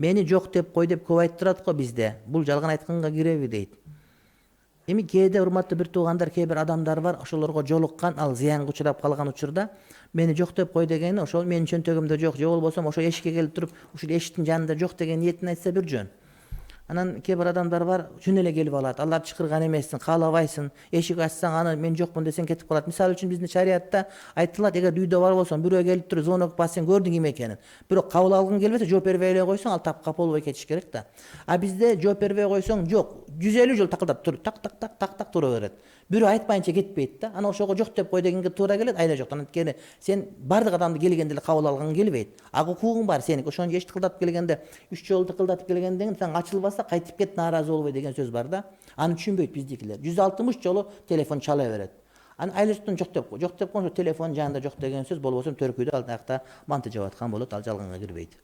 Meni жок деп кой деп көп айтып турат го бизде. Бул жалган айтканга киреби дейт. Эми кээде урматтуу бир туугандар, кээ бир адамдар бар, ошолорго жолуккан, ал зыянга учурап калган учурда мени жок деп кой дегени ошол менин чөнтөгүмдө жок, же болбосо ошо эшикке келип туруп, ушул эшиктин жанында жок деген ниетин айтса бир жөн. Анан кээ бир адамдар бар, жөн эле келип алат. Алар чакырган эмессиң, каалабайсың. Эшик ачсаң, аны мен жокмун десең кетип калат. Мисалы үчүн биздин шариатта айтылат, эгер үйдө бар болсоң, бирөө келип туруп звонок бассаң, көрдүң ким экенин. Бирок кабыл алгың келбесе, жооп бербей эле койсоң, ал тапкап болбой кетиш керек да. А бизде жооп бербей койсоң, жок, 150 жыл такылдап тур, так так так так так тура берет. Бирөө айтпайынча кетпейт да. Анан ошого жок деп кой дегенге туура келет, айла жок. Анткени сен бардык адамды келгенде эле кабыл алгың келбейт. А укугуң бар сеники. Ошону эч тыкылдатып келгенде, 3 жолу тыкылдатып келгенден сен ачылбаса кайтып кет, нааразы болбой деген сөз бар да. Аны түшүнбөйт биздикилер. 160 жолу телефон чала берет. Аны айла жоктон жок деп кой. Жок деп койсо телефон жанында жок деген сөз болбосо төркүйдө ал жакта манты жап аткан болот, ал жалганга кирбейт.